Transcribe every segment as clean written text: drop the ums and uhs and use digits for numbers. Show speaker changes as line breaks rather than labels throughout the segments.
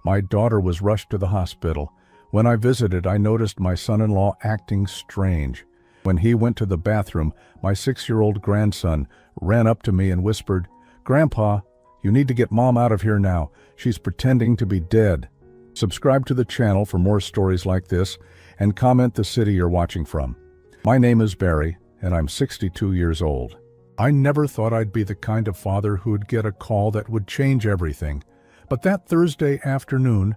My daughter was rushed to the hospital. When I visited, I noticed my son-in-law acting strange. When he went to the bathroom, my 6-year-old grandson ran up to me and whispered, "Grandpa, you need to get Mom out of here now. She's pretending to be dead." Subscribe to the channel for more stories like this and comment the city you're watching from. My name is Barry, and I'm 62 years old. I never thought I'd be the kind of father who'd get a call that would change everything. But that Thursday afternoon,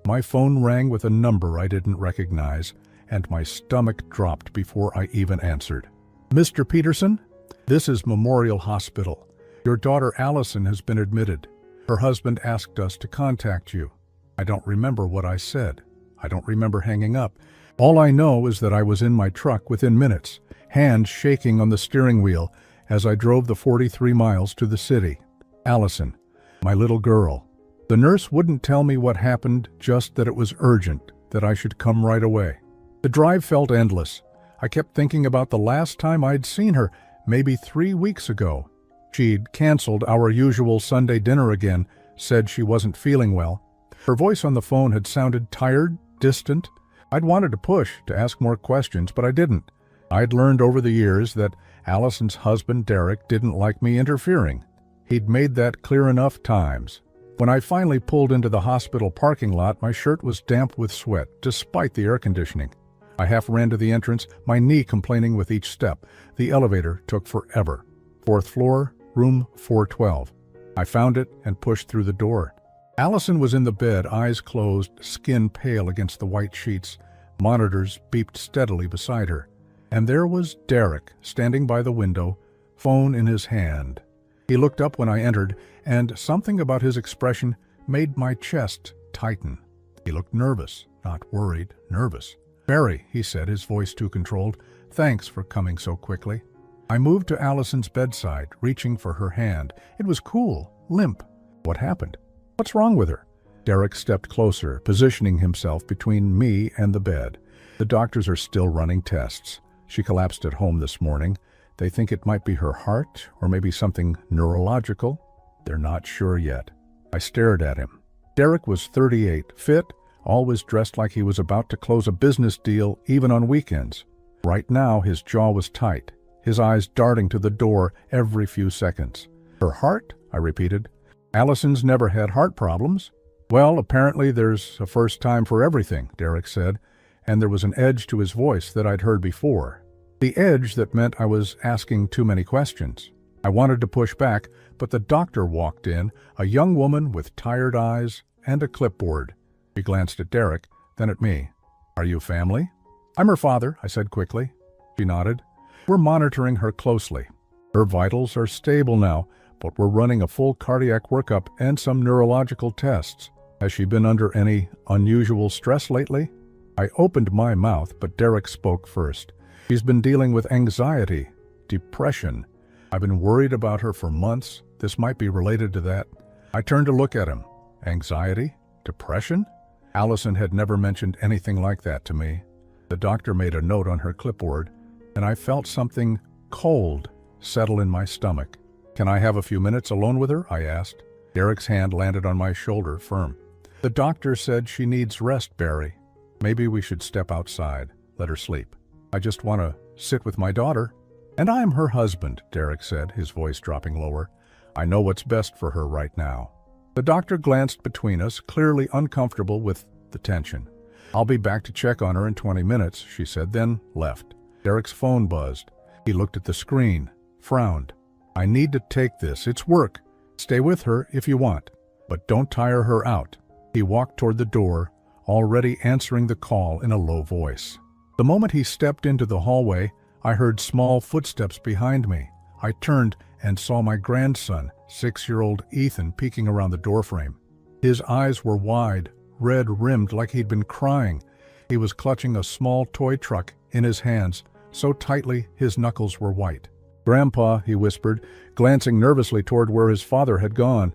my phone rang with a number I didn't recognize, and my stomach dropped before I even answered. "Mr. Peterson, this is Memorial Hospital. Your daughter Allison has been admitted. Her husband asked us to contact you." I don't remember what I said. I don't remember hanging up. All I know is that I was in my truck within minutes, hands shaking on the steering wheel as I drove the 43 miles to the city. Allison, my little girl. The nurse wouldn't tell me what happened, just that it was urgent, that I should come right away. The drive felt endless. I kept thinking about the last time I'd seen her, maybe 3 weeks ago. She'd canceled our usual Sunday dinner again, said she wasn't feeling well. Her voice on the phone had sounded tired, distant. I'd wanted to push, to ask more questions, but I didn't. I'd learned over the years that Allison's husband, Derek, didn't like me interfering. He'd made that clear enough times. When I finally pulled into the hospital parking lot, my shirt was damp with sweat, despite the air conditioning. I half ran to the entrance, my knee complaining with each step. The elevator took forever. 4th floor, room 412. I found it and pushed through the door. Allison was in the bed, eyes closed, skin pale against the white sheets. Monitors beeped steadily beside her. And there was Derek, standing by the window, phone in his hand. He looked up when I entered, and something about his expression made my chest tighten. He looked nervous, not worried, nervous. "Barry," he said, his voice too controlled, "thanks for coming so quickly." I moved to Allison's bedside, reaching for her hand. It was cool, limp. What happened? What's wrong with her? Derek stepped closer, positioning himself between me and the bed. "The doctors are still running tests. She collapsed at home this morning. They think it might be her heart, or maybe something neurological. They're not sure yet." I stared at him. Derek was 38, fit, always dressed like he was about to close a business deal, even on weekends. Right now, his jaw was tight, his eyes darting to the door every few seconds. "Her heart?" I repeated. "Allison's never had heart problems." "Well, apparently there's a first time for everything," Derek said, and there was an edge to his voice that I'd heard before. The edge that meant I was asking too many questions. I wanted to push back, but the doctor walked in, a young woman with tired eyes and a clipboard. She glanced at Derek, then at me. "Are you family?" "I'm her father," I said quickly. She nodded. "We're monitoring her closely. Her vitals are stable now, but we're running a full cardiac workup and some neurological tests. Has she been under any unusual stress lately?" I opened my mouth, but Derek spoke first. "She's been dealing with anxiety, depression. I've been worried about her for months. This might be related to that." I turned to look at him. Anxiety? Depression? Allison had never mentioned anything like that to me. The doctor made a note on her clipboard, and I felt something cold settle in my stomach. "Can I have a few minutes alone with her?" I asked. Derek's hand landed on my shoulder, firm. "The doctor said she needs rest, Barry. Maybe we should step outside, let her sleep. I just want to sit with my daughter." "And I'm her husband," Derek said, his voice dropping lower. "I know what's best for her right now." The doctor glanced between us, clearly uncomfortable with the tension. "I'll be back to check on her in 20 minutes, she said, then left. Derek's phone buzzed. He looked at the screen, frowned. "I need to take this. It's work. Stay with her if you want, but don't tire her out." He walked toward the door, already answering the call in a low voice. The moment he stepped into the hallway, I heard small footsteps behind me. I turned and saw my grandson, 6-year-old Ethan, peeking around the doorframe. His eyes were wide, red-rimmed like he'd been crying. He was clutching a small toy truck in his hands, so tightly his knuckles were white. "Grandpa," he whispered, glancing nervously toward where his father had gone.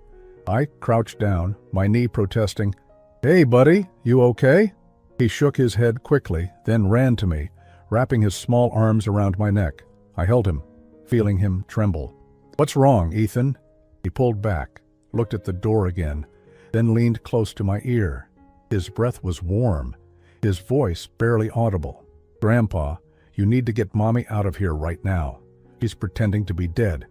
I crouched down, my knee protesting. "Hey, buddy, you okay?" He shook his head quickly, then ran to me, wrapping his small arms around my neck. I held him, feeling him tremble. "What's wrong, Ethan?" He pulled back, looked at the door again, then leaned close to my ear. His breath was warm, his voice barely audible. "Grandpa, you need to get Mommy out of here right now. She's pretending to be dead."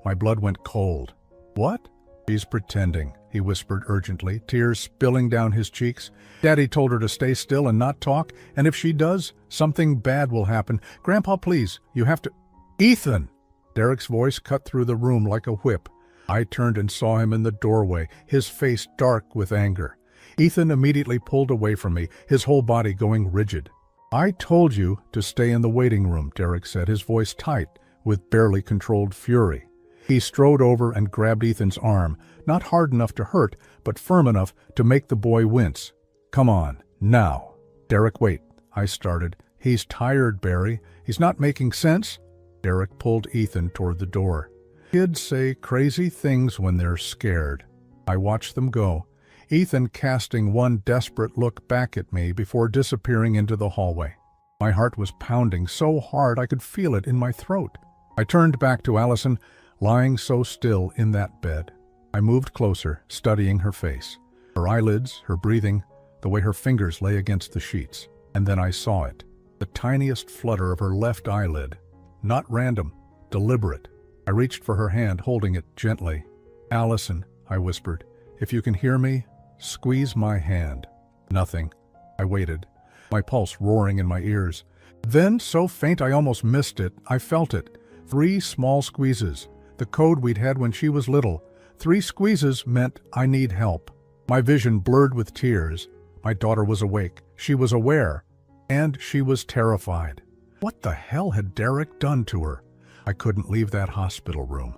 My blood went cold. "What?" "She's pretending," he whispered urgently, tears spilling down his cheeks. "Daddy told her to stay still and not talk, and if she does, something bad will happen. Grandpa, please, you have to—" "Ethan!" Derek's voice cut through the room like a whip. I turned and saw him in the doorway, his face dark with anger. Ethan immediately pulled away from me, his whole body going rigid. "I told you to stay in the waiting room," Derek said, his voice tight with barely controlled fury. He strode over and grabbed Ethan's arm, not hard enough to hurt, but firm enough to make the boy wince. "Come on, now." "Derek, wait," I started. "He's tired, Barry. He's not making sense." Derek pulled Ethan toward the door. Kids say crazy things when they're scared. I watched them go, Ethan casting one desperate look back at me before disappearing into the hallway. My heart was pounding so hard I could feel it in my throat. I turned back to Allison, lying so still in that bed. I moved closer, studying her face, her eyelids, her breathing, the way her fingers lay against the sheets. And then I saw it, the tiniest flutter of her left eyelid. Not random, deliberate. I reached for her hand, holding it gently. "Allison," I whispered, "if you can hear me, squeeze my hand." Nothing. I waited, my pulse roaring in my ears. Then, so faint I almost missed it, I felt it. 3 small squeezes, the code we'd had when she was little. 3 squeezes meant I need help. My vision blurred with tears. My daughter was awake. She was aware. And she was terrified. What the hell had Derek done to her? I couldn't leave that hospital room.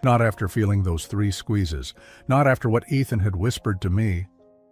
Not after feeling those 3 squeezes. Not after what Ethan had whispered to me.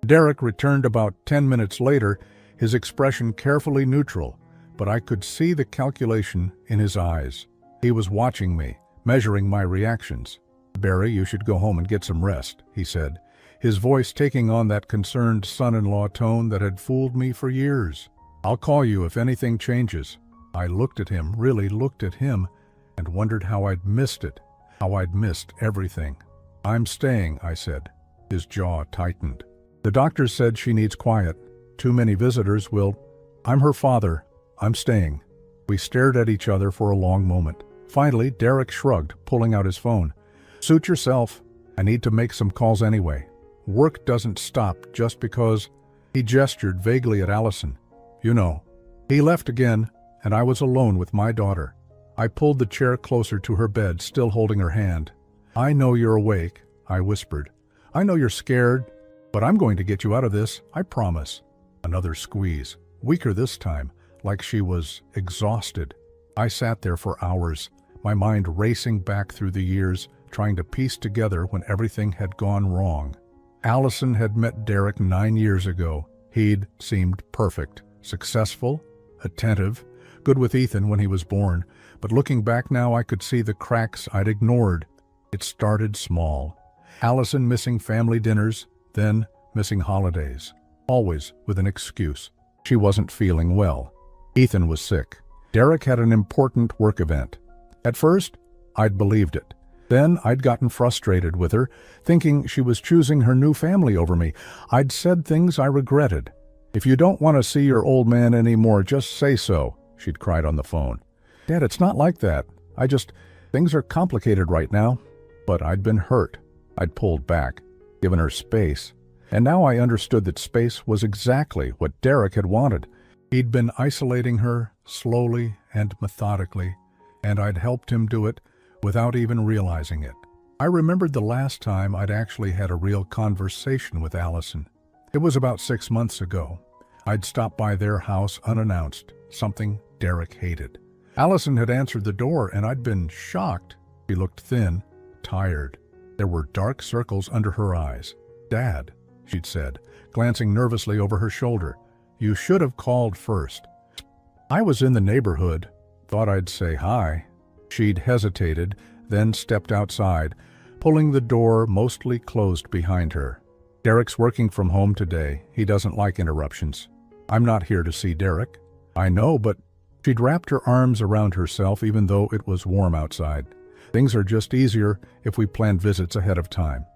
Derek returned about 10 minutes later, his expression carefully neutral, but I could see the calculation in his eyes. He was watching me, measuring my reactions. "Barry, you should go home and get some rest," he said, his voice taking on that concerned son-in-law tone that had fooled me for years. "I'll call you if anything changes." I looked at him, really looked at him, and wondered how I'd missed it, how I'd missed everything. "I'm staying," I said. His jaw tightened. "The doctor said she needs quiet. Too many visitors will—" "I'm her father. I'm staying." We stared at each other for a long moment. Finally, Derek shrugged, pulling out his phone. "Suit yourself. I need to make some calls anyway. Work doesn't stop just because—" He gestured vaguely at Allison. "You know." He left again, and I was alone with my daughter. I pulled the chair closer to her bed, still holding her hand. "I know you're awake," I whispered. "I know you're scared, but I'm going to get you out of this, I promise." Another squeeze, weaker this time, like she was exhausted. I sat there for hours, my mind racing back through the years, trying to piece together when everything had gone wrong. Allison had met Derek 9 years ago. He'd seemed perfect, successful, attentive, good with Ethan when he was born, but looking back now I could see the cracks I'd ignored. It started small. Allison missing family dinners, then missing holidays, always with an excuse. She wasn't feeling well. Ethan was sick. Derek had an important work event. At first, I'd believed it. Then I'd gotten frustrated with her, thinking she was choosing her new family over me. I'd said things I regretted. "If you don't want to see your old man anymore, just say so," she'd cried on the phone. "Dad, it's not like that. Things are complicated right now." But I'd been hurt. I'd pulled back, given her space. And now I understood that space was exactly what Derek had wanted. He'd been isolating her slowly and methodically, and I'd helped him do it without even realizing it. I remembered the last time I'd actually had a real conversation with Allison. It was about 6 months ago. I'd stopped by their house unannounced, something Derek hated. Allison had answered the door, and I'd been shocked. She looked thin, tired. There were dark circles under her eyes. "Dad," she'd said, glancing nervously over her shoulder. "You should have called first." I was in the neighborhood. Thought I'd say hi. She'd hesitated, then stepped outside, pulling the door mostly closed behind her. "Derek's working from home today. He doesn't like interruptions." "I'm not here to see Derek." "I know, but—" She'd wrapped her arms around herself even though it was warm outside. "Things are just easier if we plan visits ahead of time."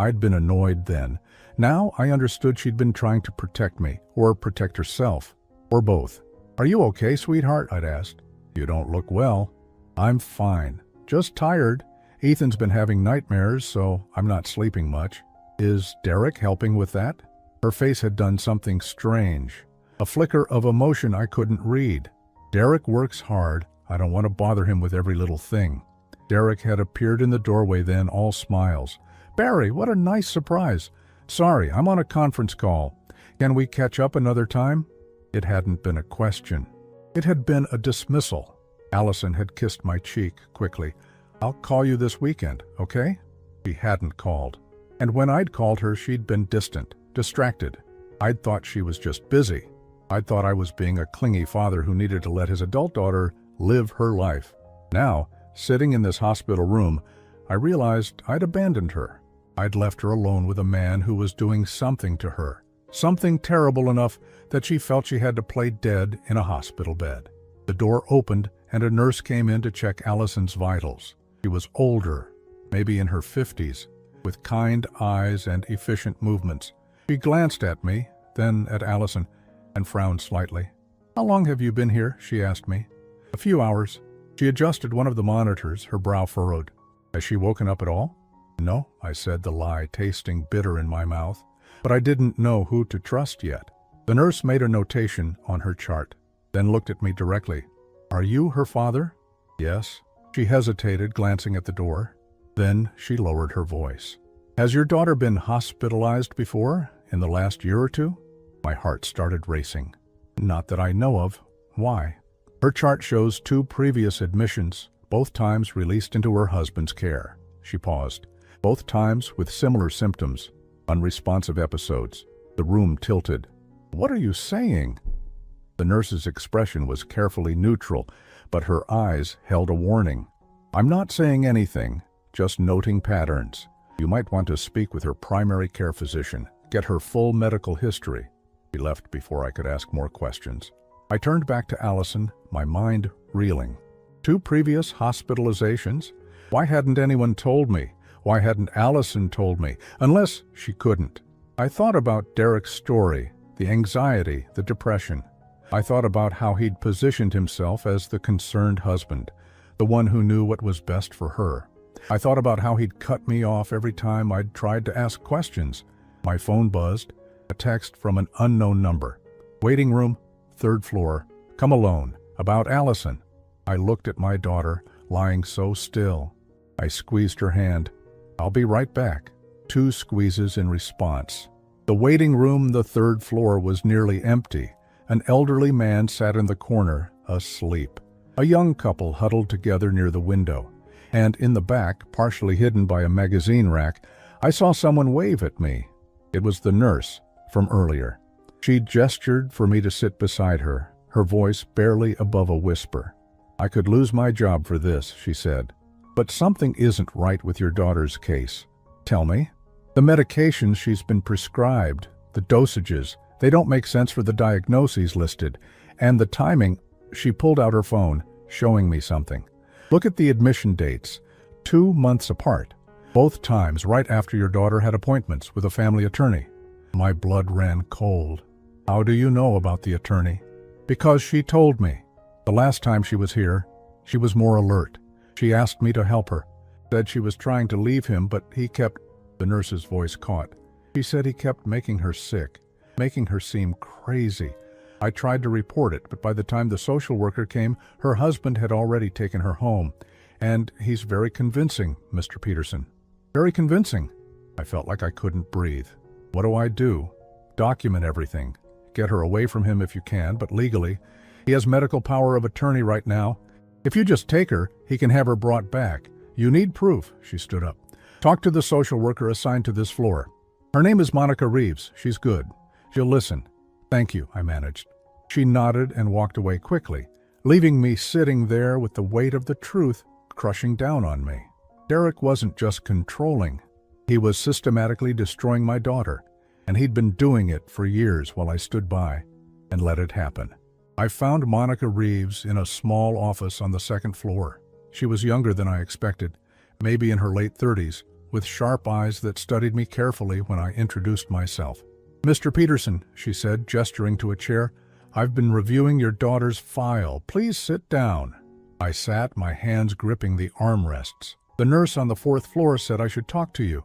I'd been annoyed then. Now I understood she'd been trying to protect me, or protect herself, or both. "Are you okay, sweetheart?" I'd asked. "You don't look well." "I'm fine. Just tired. Ethan's been having nightmares, so I'm not sleeping much." "Is Derek helping with that?" Her face had done something strange. A flicker of emotion I couldn't read. "Derek works hard. I don't want to bother him with every little thing." Derek had appeared in the doorway then, all smiles. "Barry, what a nice surprise. Sorry, I'm on a conference call. Can we catch up another time?" It hadn't been a question. It had been a dismissal. Allison had kissed my cheek quickly. "I'll call you this weekend, okay?" She hadn't called. And when I'd called her, she'd been distant, distracted. I'd thought she was just busy. I'd thought I was being a clingy father who needed to let his adult daughter live her life. Now, sitting in this hospital room, I realized I'd abandoned her. I'd left her alone with a man who was doing something to her, something terrible enough that she felt she had to play dead in a hospital bed. The door opened and a nurse came in to check Allison's vitals. She was older, maybe in her 50s, with kind eyes and efficient movements. She glanced at me, then at Allison, and frowned slightly. "How long have you been here?" she asked me. "A few hours." She adjusted one of the monitors, her brow furrowed. "Has she woken up at all?" "No," I said, the lie tasting bitter in my mouth. But I didn't know who to trust yet. The nurse made a notation on her chart, then looked at me directly. "Are you her father?" "Yes." She hesitated, glancing at the door. Then she lowered her voice. "Has your daughter been hospitalized before, in the last year or two?" My heart started racing. "Not that I know of. Why?" Her chart shows 2 previous admissions, both times released into her husband's care. She paused. Both times with similar symptoms, unresponsive episodes. The room tilted. "What are you saying?" The nurse's expression was carefully neutral, but her eyes held a warning. "I'm not saying anything, just noting patterns. You might want to speak with her primary care physician, get her full medical history." She left before I could ask more questions. I turned back to Allison, my mind reeling. 2 previous hospitalizations? Why hadn't anyone told me? Why hadn't Allison told me? Unless she couldn't. I thought about Derek's story, the anxiety, the depression. I thought about how he'd positioned himself as the concerned husband, the one who knew what was best for her. I thought about how he'd cut me off every time I'd tried to ask questions. My phone buzzed, a text from an unknown number. "Waiting room, 3rd floor, come alone, about Allison." I looked at my daughter, lying so still. I squeezed her hand. "I'll be right back." 2 squeezes in response. The waiting room, the 3rd floor, was nearly empty. An elderly man sat in the corner, asleep. A young couple huddled together near the window. And in the back, partially hidden by a magazine rack, I saw someone wave at me. It was the nurse from earlier. She gestured for me to sit beside her, her voice barely above a whisper. "I could lose my job for this," she said. "But something isn't right with your daughter's case." "Tell me." "The medications she's been prescribed, the dosages, they don't make sense for the diagnoses listed. And the timing." She pulled out her phone, showing me something. "Look at the admission dates, 2 months apart. Both times right after your daughter had appointments with a family attorney." My blood ran cold. "How do you know about the attorney?" "Because she told me. The last time she was here, she was more alert. She asked me to help her. Said she was trying to leave him, but he kept..." The nurse's voice caught. "She said he kept making her sick, making her seem crazy. I tried to report it, but by the time the social worker came, her husband had already taken her home. And he's very convincing, Mr. Peterson. Very convincing." I felt like I couldn't breathe. "What do I do?" "Document everything. Get her away from him if you can, but legally. He has medical power of attorney right now. If you just take her, he can have her brought back. You need proof." She stood up. "Talk to the social worker assigned to this floor. Her name is Monica Reeves. She's good. She'll listen." "Thank you," I managed. She nodded and walked away quickly, leaving me sitting there with the weight of the truth crushing down on me. Derek wasn't just controlling. He was systematically destroying my daughter, and he'd been doing it for years while I stood by and let it happen. I found Monica Reeves in a small office on the 2nd floor. She was younger than I expected, maybe in her late 30s, with sharp eyes that studied me carefully when I introduced myself. "Mr. Peterson," she said, gesturing to a chair, "I've been reviewing your daughter's file. Please sit down." I sat, my hands gripping the armrests. "The nurse on the 4th floor said I should talk to you."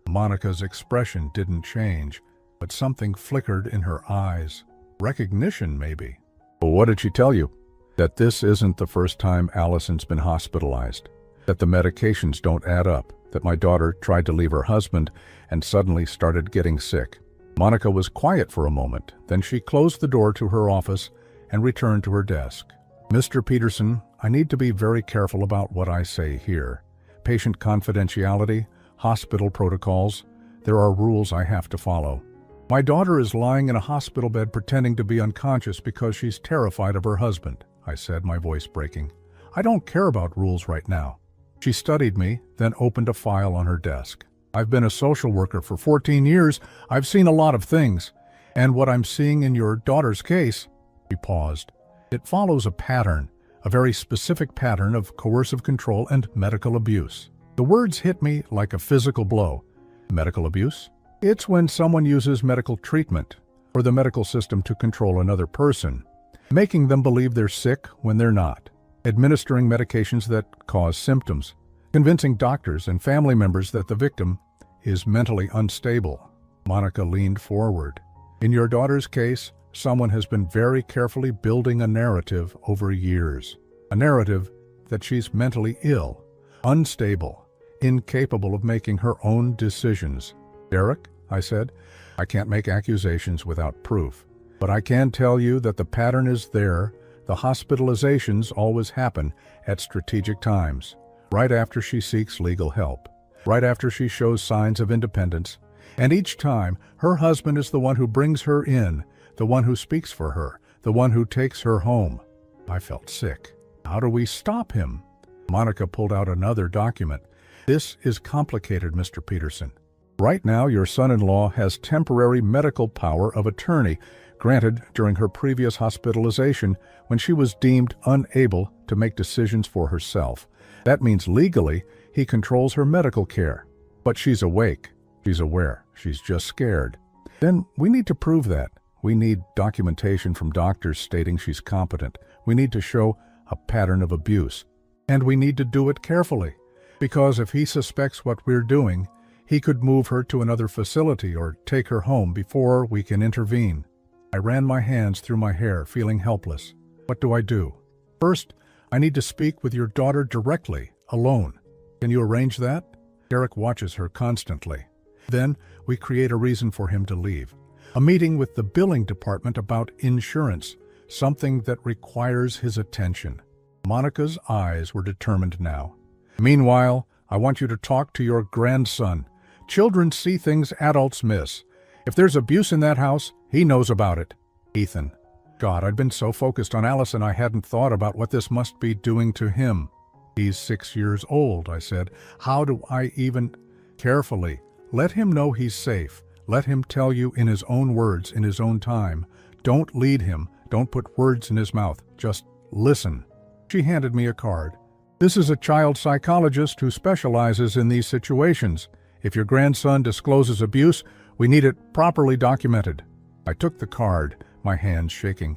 Monica's expression didn't change, but something flickered in her eyes. Recognition, maybe. "Well, what did she tell you?" "That this isn't the first time Allison's been hospitalized. That the medications don't add up. That my daughter tried to leave her husband and suddenly started getting sick." Monica was quiet for a moment. Then she closed the door to her office and returned to her desk. "Mr. Peterson, I need to be very careful about what I say here. Patient confidentiality, hospital protocols, there are rules I have to follow. My daughter is lying in a hospital bed pretending to be unconscious because she's terrified of her husband," I said, my voice breaking. "I don't care about rules right now." She studied me, then opened a file on her desk. "I've been a social worker for 14 years. I've seen a lot of things. And what I'm seeing in your daughter's case," she paused, "it follows a pattern, a very specific pattern of coercive control and medical abuse." The words hit me like a physical blow. Medical abuse? It's when someone uses medical treatment or the medical system to control another person, making them believe they're sick when they're not, administering medications that cause symptoms, convincing doctors and family members that the victim is mentally unstable. Monica leaned forward. "In your daughter's case, someone has been very carefully building a narrative over years. A narrative that she's mentally ill, unstable, incapable of making her own decisions." "Derek," I said, "I can't make accusations without proof. But I can tell you that the pattern is there. The hospitalizations always happen at strategic times. Right after she seeks legal help, right after she shows signs of independence, and each time her husband is the one who brings her in, the one who speaks for her, the one who takes her home." I felt sick. "How do we stop him?" Monica pulled out another document. "This is complicated, Mr. Peterson. Right now, your son-in-law has temporary medical power of attorney granted during her previous hospitalization when she was deemed unable to make decisions for herself. That means legally, he controls her medical care. But she's awake. She's aware. She's just scared. Then we need to prove that. We need documentation from doctors stating she's competent. We need to show a pattern of abuse. And we need to do it carefully. Because if he suspects what we're doing, he could move her to another facility or take her home before we can intervene." I ran my hands through my hair, feeling helpless. "What do I do?" "First, I need to speak with your daughter directly, alone. Can you arrange that?" "Derek watches her constantly." "Then we create a reason for him to leave. A meeting with the billing department about insurance, something that requires his attention." Monica's eyes were determined now. "Meanwhile, I want you to talk to your grandson. Children see things adults miss. If there's abuse in that house, he knows about it. Ethan." God, I'd been so focused on Allison I hadn't thought about what this must be doing to him. "He's 6 years old," I said. "How do I even—" "Carefully. Let him know he's safe. Let him tell you in his own words, in his own time. Don't lead him. Don't put words in his mouth. Just listen." She handed me a card. "This is a child psychologist who specializes in these situations. If your grandson discloses abuse, we need it properly documented." I took the card, my hands shaking.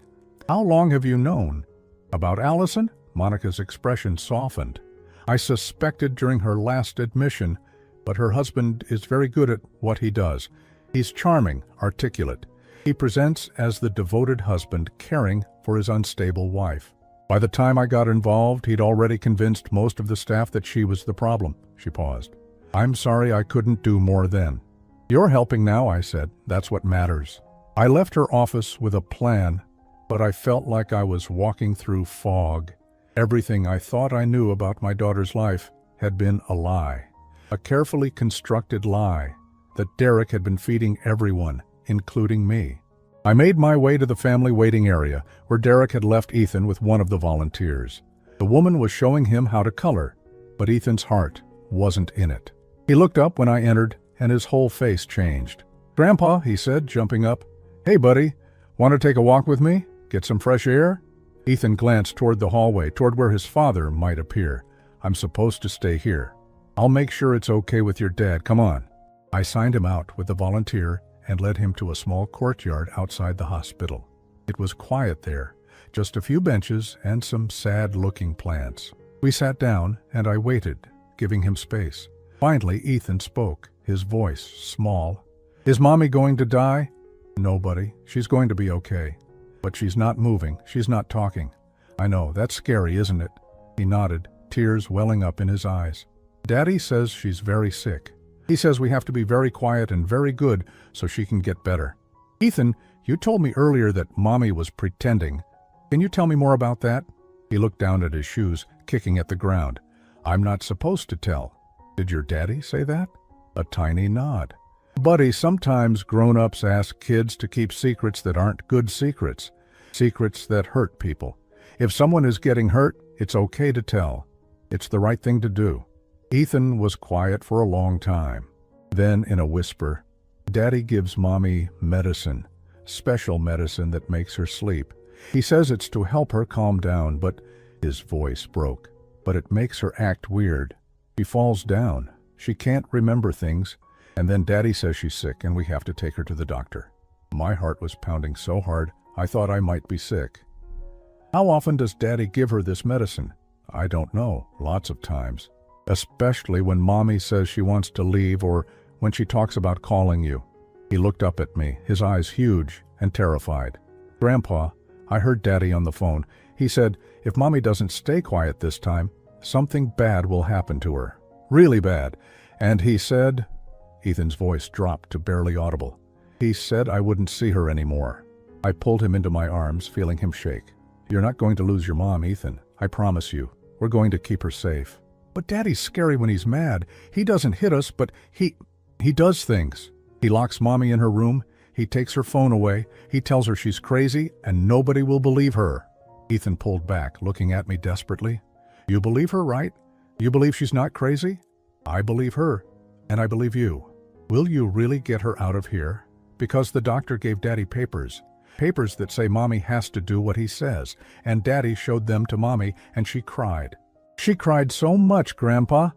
"How long have you known?" "About Allison?" Monica's expression softened. "I suspected during her last admission, but her husband is very good at what he does. He's charming, articulate. He presents as the devoted husband caring for his unstable wife. By the time I got involved, he'd already convinced most of the staff that she was the problem." She paused. "I'm sorry I couldn't do more then." "You're helping now," I said. "That's what matters." I left her office with a plan, but I felt like I was walking through fog. Everything I thought I knew about my daughter's life had been a lie. A carefully constructed lie that Derek had been feeding everyone, including me. I made my way to the family waiting area, where Derek had left Ethan with one of the volunteers. The woman was showing him how to color, but Ethan's heart wasn't in it. He looked up when I entered, and his whole face changed. "Grandpa," he said, jumping up. "Hey, buddy, want to take a walk with me? Get some fresh air?" Ethan glanced toward the hallway, toward where his father might appear. "I'm supposed to stay here." I'll make sure it's okay with your dad. Come on. I signed him out with the volunteer and led him to a small courtyard outside the hospital. It was quiet there, just a few benches and some sad-looking plants. We sat down and I waited, giving him space. Finally, Ethan spoke, his voice small. Is Mommy going to die? No, buddy. She's going to be okay. But she's not moving. She's not talking. I know, that's scary, isn't it? He nodded, tears welling up in his eyes. Daddy says she's very sick. He says we have to be very quiet and very good so she can get better. Ethan, you told me earlier that Mommy was pretending. Can you tell me more about that? He looked down at his shoes, kicking at the ground. I'm not supposed to tell. Did your daddy say that? A tiny nod. Buddy, sometimes grown-ups ask kids to keep secrets that aren't good secrets. Secrets that hurt people. If someone is getting hurt, it's okay to tell. It's the right thing to do. Ethan was quiet for a long time. Then, in a whisper, Daddy gives Mommy medicine. Special medicine that makes her sleep. He says it's to help her calm down, but his voice broke. But it makes her act weird. She falls down. She can't remember things. And then Daddy says she's sick and we have to take her to the doctor. My heart was pounding so hard, I thought I might be sick. How often does Daddy give her this medicine? I don't know. Lots of times. Especially when Mommy says she wants to leave or when she talks about calling you. He looked up at me, his eyes huge and terrified. Grandpa, I heard Daddy on the phone. He said, if Mommy doesn't stay quiet this time, something bad will happen to her. Really bad. And he said... Ethan's voice dropped to barely audible. He said I wouldn't see her anymore. I pulled him into my arms, feeling him shake. You're not going to lose your mom, Ethan. I promise you. We're going to keep her safe. But Daddy's scary when he's mad. He doesn't hit us, but he does things. He locks Mommy in her room. He takes her phone away. He tells her she's crazy and nobody will believe her. Ethan pulled back, looking at me desperately. You believe her, right? You believe she's not crazy? I believe her, and I believe you. Will you really get her out of here? Because the doctor gave Daddy papers. Papers that say Mommy has to do what he says. And Daddy showed them to Mommy, and she cried. She cried so much, Grandpa.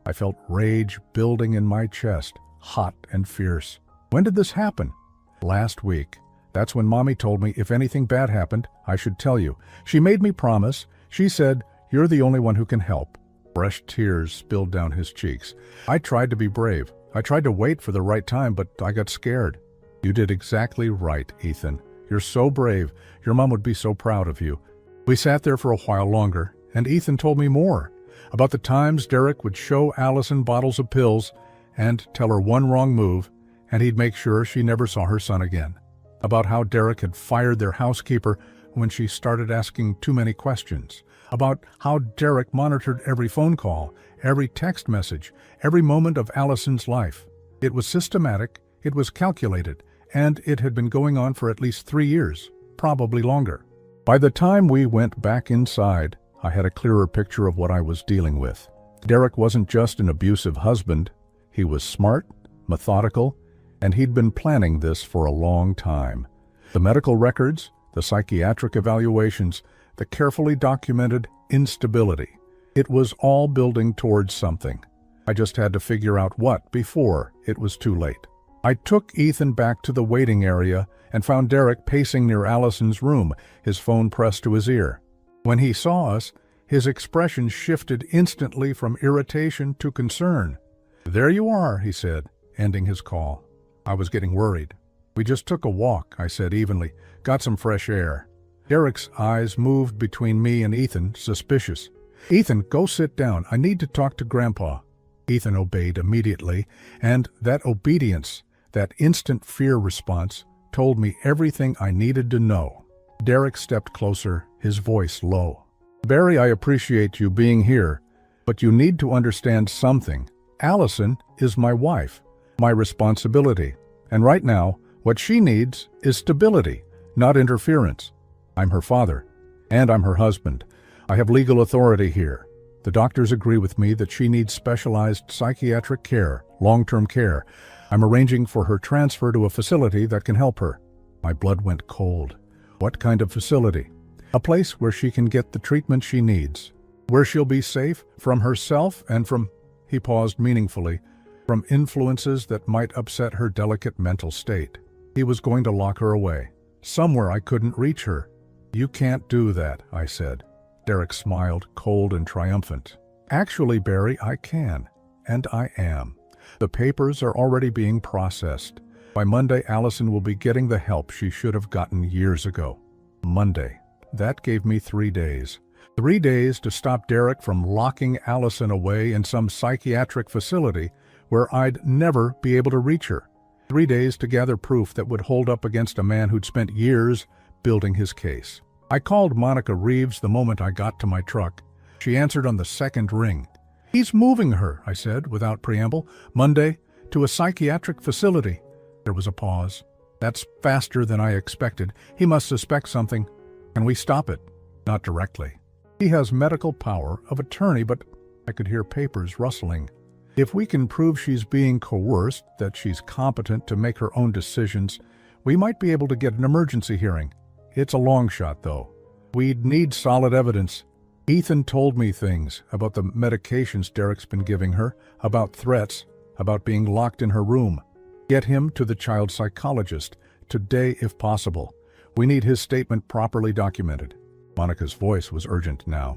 I felt rage building in my chest, hot and fierce. When did this happen? Last week. That's when Mommy told me if anything bad happened, I should tell you. She made me promise. She said, you're the only one who can help. Fresh tears spilled down his cheeks. I tried to be brave. I tried to wait for the right time, but I got scared. You did exactly right, Ethan. You're so brave. Your mom would be so proud of you. We sat there for a while longer, and Ethan told me more. About the times Derek would show Allison bottles of pills and tell her one wrong move, and he'd make sure she never saw her son again. About how Derek had fired their housekeeper when she started asking too many questions. About how Derek monitored every phone call, every text message, every moment of Allison's life. It was systematic, it was calculated, and it had been going on for at least 3 years, probably longer. By the time we went back inside, I had a clearer picture of what I was dealing with. Derek wasn't just an abusive husband. He was smart, methodical, and he'd been planning this for a long time. The medical records, the psychiatric evaluations, the carefully documented instability. It was all building towards something. I just had to figure out what before it was too late. I took Ethan back to the waiting area and found Derek pacing near Allison's room, his phone pressed to his ear. When he saw us, his expression shifted instantly from irritation to concern. There you are, he said, ending his call. I was getting worried. We just took a walk, I said evenly, got some fresh air. Derek's eyes moved between me and Ethan, suspicious. Ethan, go sit down. I need to talk to Grandpa. Ethan obeyed immediately, and that obedience, that instant fear response, told me everything I needed to know. Derek stepped closer, his voice low. Barry, I appreciate you being here, but you need to understand something. Allison is my wife, my responsibility, and right now, what she needs is stability, not interference. I'm her father, and I'm her husband. I have legal authority here. The doctors agree with me that she needs specialized psychiatric care, long-term care. I'm arranging for her transfer to a facility that can help her. My blood went cold. What kind of facility? A place where she can get the treatment she needs, where she'll be safe from herself and from... He paused meaningfully, from influences that might upset her delicate mental state. He was going to lock her away, somewhere I couldn't reach her. "You can't do that," I said. Derek smiled, cold and triumphant. "Actually, Barry, I can. And I am. The papers are already being processed. By Monday, Allison will be getting the help she should have gotten years ago." Monday. That gave me 3 days. 3 days to stop Derek from locking Allison away in some psychiatric facility where I'd never be able to reach her. 3 days to gather proof that would hold up against a man who'd spent years building his case. I called Monica Reeves the moment I got to my truck. She answered on the second ring. "He's moving her," I said without preamble, "Monday, to a psychiatric facility." There was a pause. "That's faster than I expected. He must suspect something. Can we stop it?" "Not directly. He has medical power of attorney, but..." I could hear papers rustling. "If we can prove she's being coerced, that she's competent to make her own decisions, we might be able to get an emergency hearing. It's a long shot, though. We'd need solid evidence. Ethan told me things about the medications Derek's been giving her, about threats, about being locked in her room. Get him to the child psychologist, today if possible. We need his statement properly documented." Monica's voice was urgent now.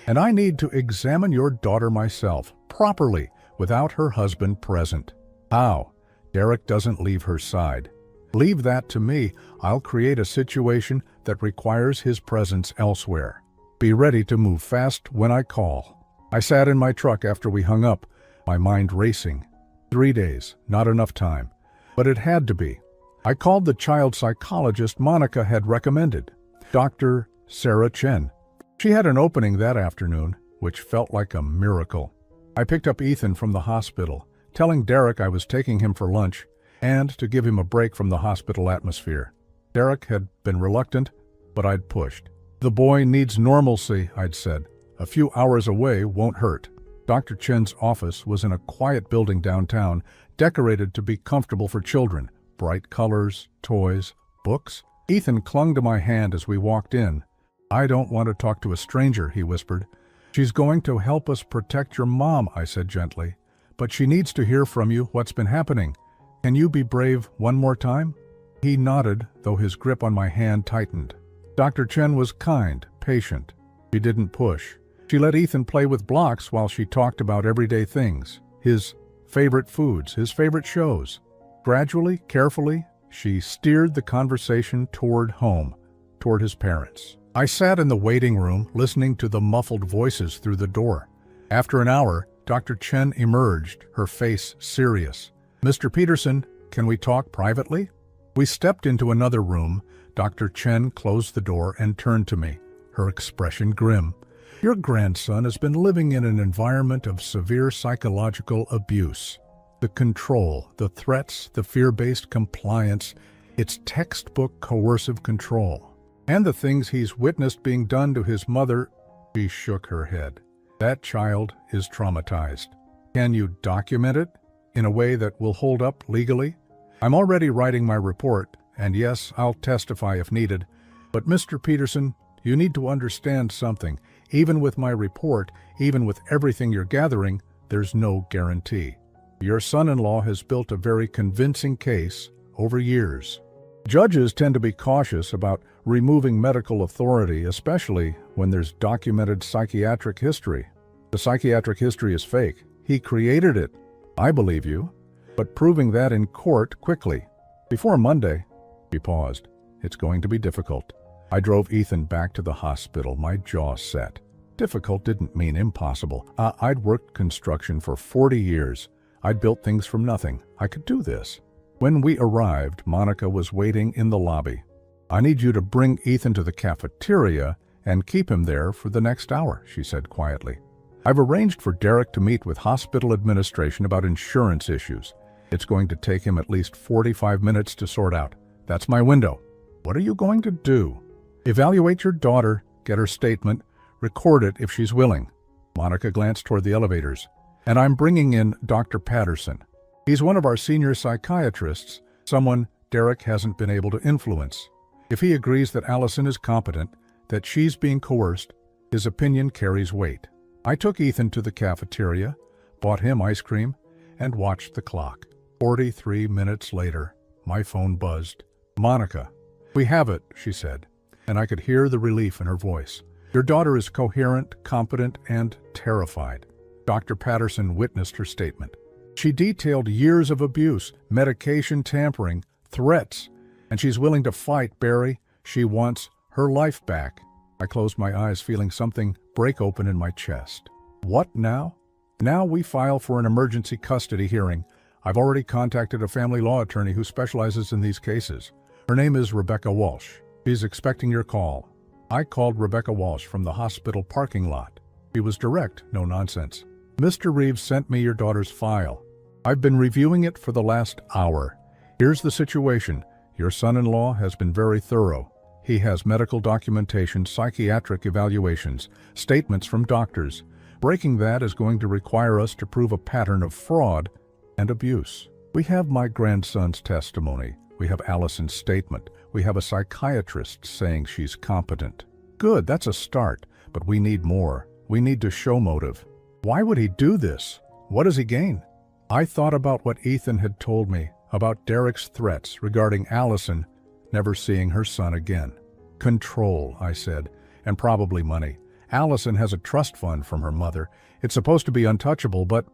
"And I need to examine your daughter myself, properly, without her husband present." "How?" "Derek doesn't leave her side. Leave that to me. I'll create a situation that requires his presence elsewhere. Be ready to move fast when I call." I sat in my truck after we hung up, my mind racing. 3 days, not enough time. But it had to be. I called the child psychologist Monica had recommended, Dr. Sarah Chen. She had an opening that afternoon, which felt like a miracle. I picked up Ethan from the hospital, telling Derek I was taking him for lunch and to give him a break from the hospital atmosphere. Derek had been reluctant, but I'd pushed. "The boy needs normalcy," I'd said. "A few hours away won't hurt." Dr. Chen's office was in a quiet building downtown, decorated to be comfortable for children. Bright colors, toys, books. Ethan clung to my hand as we walked in. "I don't want to talk to a stranger," he whispered. "She's going to help us protect your mom," I said gently. "But she needs to hear from you what's been happening. Can you be brave one more time?" He nodded, though his grip on my hand tightened. Dr. Chen was kind, patient. She didn't push. She let Ethan play with blocks while she talked about everyday things, his favorite foods, his favorite shows. Gradually, carefully, she steered the conversation toward home, toward his parents. I sat in the waiting room, listening to the muffled voices through the door. After an hour, Dr. Chen emerged, her face serious. "Mr. Peterson, can we talk privately?" We stepped into another room. Dr. Chen closed the door and turned to me, her expression grim. "Your grandson has been living in an environment of severe psychological abuse. The control, the threats, the fear-based compliance, it's textbook coercive control. And the things he's witnessed being done to his mother." She shook her head. "That child is traumatized. Can you document it in a way that will hold up legally? I'm already writing my report, and yes, I'll testify if needed. But Mr. Peterson, you need to understand something. Even with my report, even with everything you're gathering, there's no guarantee. Your son-in-law has built a very convincing case over years. Judges tend to be cautious about removing medical authority, especially when there's documented psychiatric history. The psychiatric history is fake. He created it. I believe you. But proving that in court quickly. Before Monday," she paused. "It's going to be difficult." I drove Ethan back to the hospital, my jaw set. Difficult didn't mean impossible. I'd worked construction for 40 years. I'd built things from nothing. I could do this. When we arrived, Monica was waiting in the lobby. "I need you to bring Ethan to the cafeteria and keep him there for the next hour," she said quietly. "I've arranged for Derek to meet with hospital administration about insurance issues. It's going to take him at least 45 minutes to sort out. That's my window." "What are you going to do?" "Evaluate your daughter, get her statement, record it if she's willing." Monica glanced toward the elevators. "And I'm bringing in Dr. Patterson. He's one of our senior psychiatrists, someone Derek hasn't been able to influence. If he agrees that Allison is competent, that she's being coerced, his opinion carries weight." I took Ethan to the cafeteria, bought him ice cream, and watched the clock. 43 minutes later, my phone buzzed. "Monica." "We have it," she said, and I could hear the relief in her voice. "Your daughter is coherent, competent, and terrified." Dr. Patterson witnessed her statement. She detailed years of abuse, medication tampering, threats, and she's willing to fight, Barry. She wants her life back. I closed my eyes, feeling something break open in my chest. What now? Now we file for an emergency custody hearing. I've already contacted a family law attorney who specializes in these cases. Her name is Rebecca Walsh. She's expecting your call. I called Rebecca Walsh from the hospital parking lot. She was direct, no nonsense. "Mr. Reeves sent me your daughter's file. I've been reviewing it for the last hour. Here's the situation. Your son-in-law has been very thorough. He has medical documentation, psychiatric evaluations, statements from doctors. Breaking that is going to require us to prove a pattern of fraud and abuse. We have my grandson's testimony. We have Allison's statement. We have a psychiatrist saying she's competent." Good, that's a start, but we need more. We need to show motive. Why would he do this? What does he gain? I thought about what Ethan had told me, about Derek's threats regarding Allison never seeing her son again. Control, I said, and probably money. Allison has a trust fund from her mother. It's supposed to be untouchable, but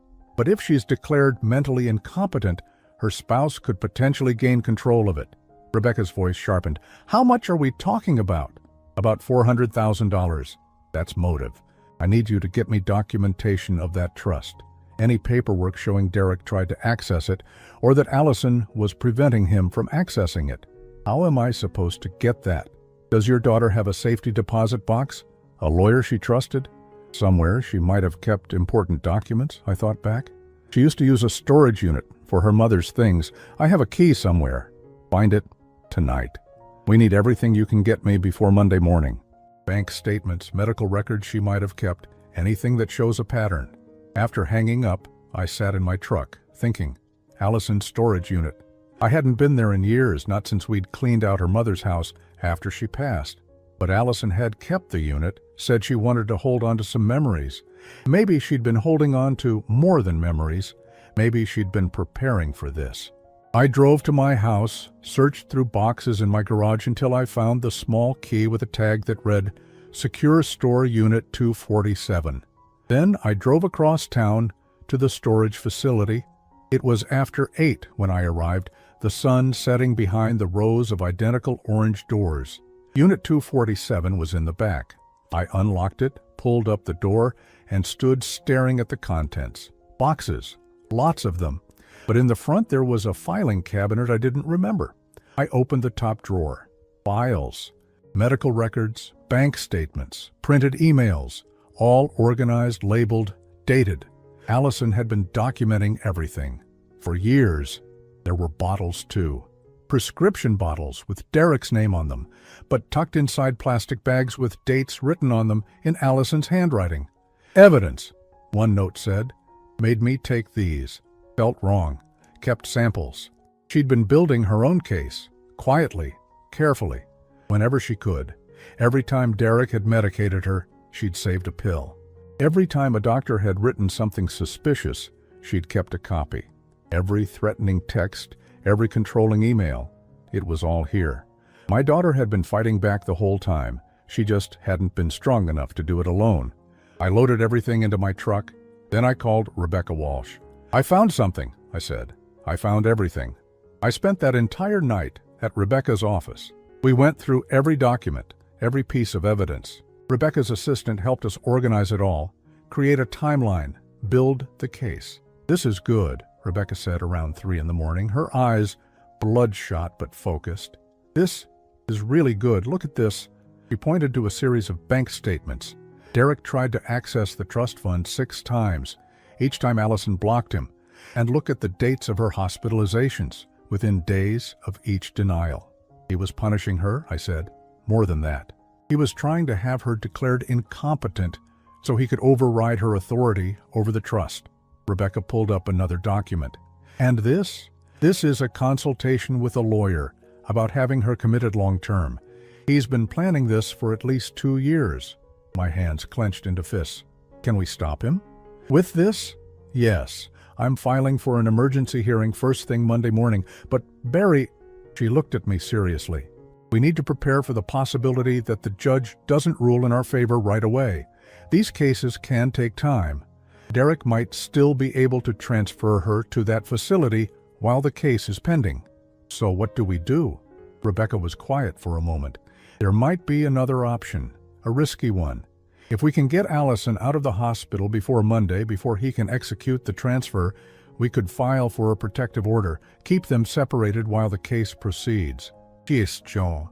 if she's declared mentally incompetent, her spouse could potentially gain control of it. Rebecca's voice sharpened. "How much are we talking about?" "About $400,000. That's motive. I need you to get me documentation of that trust. Any paperwork showing Derek tried to access it, or that Allison was preventing him from accessing it. How am I supposed to get that? Does your daughter have a safety deposit box? A lawyer she trusted? Somewhere she might have kept important documents," I thought back. "She used to use a storage unit for her mother's things. I have a key somewhere. Find it tonight. We need everything you can get me before Monday morning. Bank statements, medical records she might have kept, anything that shows a pattern." After hanging up, I sat in my truck, thinking. Allison's storage unit. I hadn't been there in years, not since we'd cleaned out her mother's house after she passed. But Allison had kept the unit, said she wanted to hold on to some memories. Maybe she'd been holding on to more than memories. Maybe she'd been preparing for this. I drove to my house, searched through boxes in my garage until I found the small key with a tag that read, "Secure Store Unit 247. Then I drove across town to the storage facility. It was after 8 when I arrived, the sun setting behind the rows of identical orange doors. Unit 247 was in the back. I unlocked it, pulled up the door, and stood staring at the contents. Boxes, lots of them. But in the front there was a filing cabinet I didn't remember. I opened the top drawer. Files, medical records, bank statements, printed emails, all organized, labeled, dated. Allison had been documenting everything. For years. There were bottles too. Prescription bottles with Derek's name on them, but tucked inside plastic bags with dates written on them in Allison's handwriting. "Evidence," one note said. "Made me take these. Felt wrong. Kept samples." She'd been building her own case, quietly, carefully, whenever she could. Every time Derek had medicated her, she'd saved a pill. Every time a doctor had written something suspicious, she'd kept a copy. Every threatening text, every controlling email, it was all here. My daughter had been fighting back the whole time. She just hadn't been strong enough to do it alone. I loaded everything into my truck. Then I called Rebecca Walsh. "I found something," I said. "I found everything." I spent that entire night at Rebecca's office. We went through every document, every piece of evidence. Rebecca's assistant helped us organize it all, create a timeline, build the case. "This is good," Rebecca said around 3 in the morning, her eyes bloodshot but focused. "This is really good. Look at this." She pointed to a series of bank statements. Derek tried to access the trust fund 6 times. Each time Allison blocked him. And look at the dates of her hospitalizations, within days of each denial. He was punishing her, I said. More than that. He was trying to have her declared incompetent so he could override her authority over the trust. Rebecca pulled up another document. "And this is a consultation with a lawyer about having her committed long-term. He's been planning this for at least 2 years. My hands clenched into fists. "Can we stop him?" "With this?" Yes, I'm filing for an emergency hearing first thing Monday morning, but Barry, she looked at me seriously. We need to prepare for the possibility that the judge doesn't rule in our favor right away. These cases can take time. Derek might still be able to transfer her to that facility while the case is pending. So what do we do? Rebecca was quiet for a moment. There might be another option, a risky one. If we can get Allison out of the hospital before Monday, before he can execute the transfer, we could file for a protective order, keep them separated while the case proceeds. Question.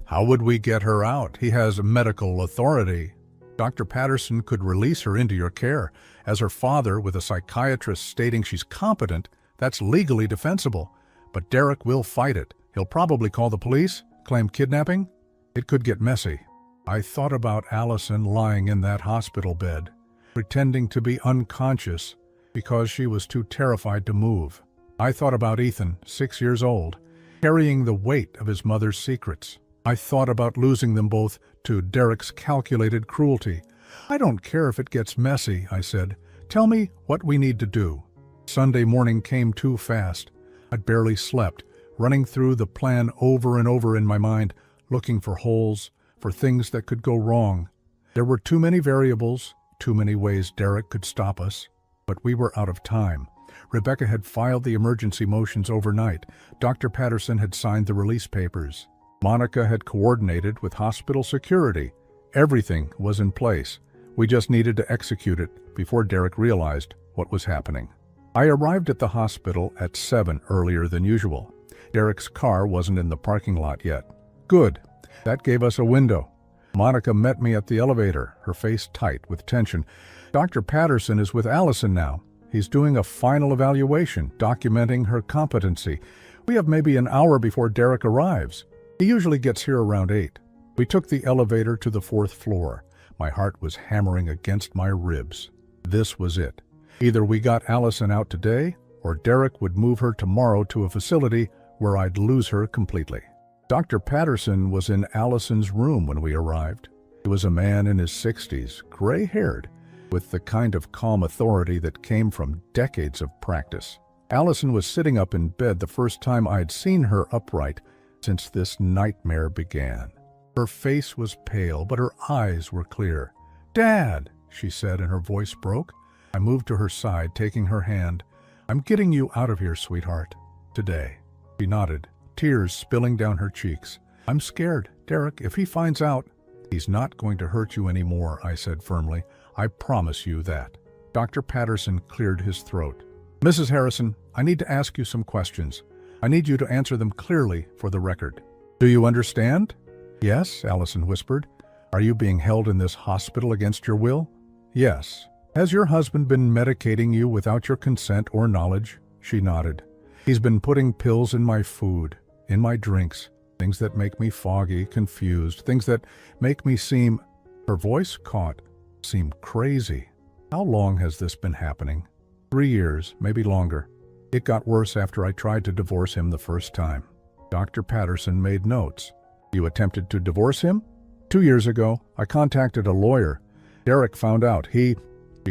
How would we get her out? He has medical authority. Dr. Patterson could release her into your care. As her father, with a psychiatrist stating she's competent, that's legally defensible. But Derek will fight it. He'll probably call the police, claim kidnapping. It could get messy. I thought about Allison lying in that hospital bed, pretending to be unconscious because she was too terrified to move. I thought about Ethan, 6 years old, carrying the weight of his mother's secrets. I thought about losing them both to Derek's calculated cruelty. I don't care if it gets messy, I said. Tell me what we need to do. Sunday morning came too fast. I'd barely slept, running through the plan over and over in my mind, looking for holes, for things that could go wrong. There were too many variables, too many ways Derek could stop us. But we were out of time. Rebecca had filed the emergency motions overnight. Dr. Patterson had signed the release papers. Monica had coordinated with hospital security. Everything was in place. We just needed to execute it before Derek realized what was happening. I arrived at the hospital at 7 earlier than usual. Derek's car wasn't in the parking lot yet. Good. That gave us a window. Monica met me at the elevator, her face tight with tension. Dr. Patterson is with Allison now. He's doing a final evaluation, documenting her competency. We have maybe an hour before Derek arrives. He usually gets here around 8. We took the elevator to the 4th floor. My heart was hammering against my ribs. This was it. Either we got Allison out today, or Derek would move her tomorrow to a facility where I'd lose her completely. Dr. Patterson was in Allison's room when we arrived. He was a man in his 60s, gray-haired, with the kind of calm authority that came from decades of practice. Allison was sitting up in bed the first time I'd seen her upright since this nightmare began. Her face was pale, but her eyes were clear. "Dad," she said, and her voice broke. I moved to her side, taking her hand. "I'm getting you out of here, sweetheart. Today." She nodded, tears spilling down her cheeks. "I'm scared, Derek. If he finds out..." "He's not going to hurt you anymore," I said firmly. "I promise you that." Dr. Patterson cleared his throat. "Mrs. Harrison, I need to ask you some questions. I need you to answer them clearly for the record. Do you understand?" "Yes," Allison whispered. "Are you being held in this hospital against your will?" "Yes." "Has your husband been medicating you without your consent or knowledge?" She nodded. "He's been putting pills in my food, in my drinks, things that make me foggy, confused, things that make me seem..." Her voice caught. "Seem crazy." "How long has this been happening?" 3 years, maybe longer. It got worse after I tried to divorce him the first time." Dr. Patterson made notes. "You attempted to divorce him?" 2 years ago, I contacted a lawyer. Derek found out. She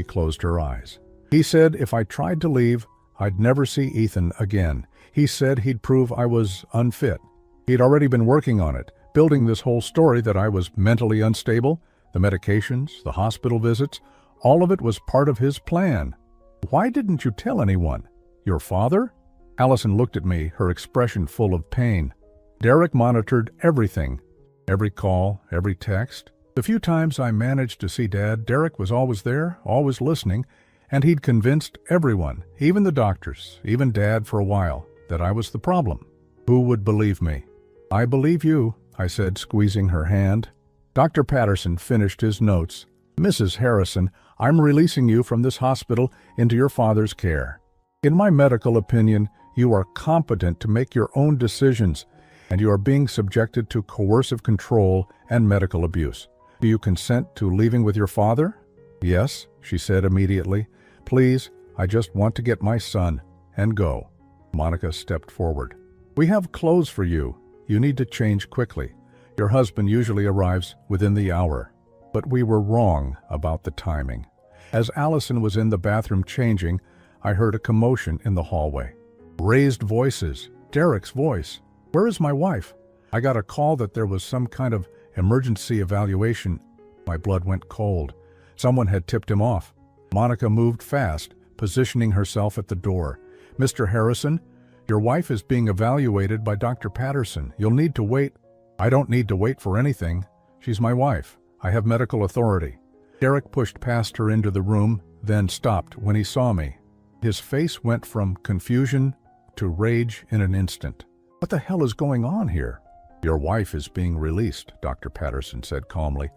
closed her eyes. "He said if I tried to leave, I'd never see Ethan again. He said he'd prove I was unfit. He'd already been working on it, building this whole story that I was mentally unstable. The medications, the hospital visits, all of it was part of his plan. Why didn't you tell anyone? Your father?" Allison looked at me, her expression full of pain. "Derek monitored everything. Every call, every text. The few times I managed to see Dad, Derek was always there, always listening, and he'd convinced everyone, even the doctors, even Dad for a while, that I was the problem. Who would believe me?" "I believe you," I said, squeezing her hand. Dr. Patterson finished his notes. "Mrs. Harrison, I'm releasing you from this hospital into your father's care. In my medical opinion, you are competent to make your own decisions, and you are being subjected to coercive control and medical abuse. Do you consent to leaving with your father?" "Yes," she said immediately. "Please, I just want to get my son and go." Monica stepped forward. "We have clothes for you. You need to change quickly. Your husband usually arrives within the hour." But we were wrong about the timing. As Allison was in the bathroom changing, I heard a commotion in the hallway. Raised voices. Derek's voice. "Where is my wife?" I got a call that there was some kind of emergency evaluation. My blood went cold. Someone had tipped him off. Monica moved fast, positioning herself at the door. "Mr. Harrison, your wife is being evaluated by Dr. Patterson. You'll need to wait." "I don't need to wait for anything. She's my wife. I have medical authority." Derek pushed past her into the room, then stopped when he saw me. His face went from confusion to rage in an instant. "What the hell is going on here?" "Your wife is being released," Dr. Patterson said calmly.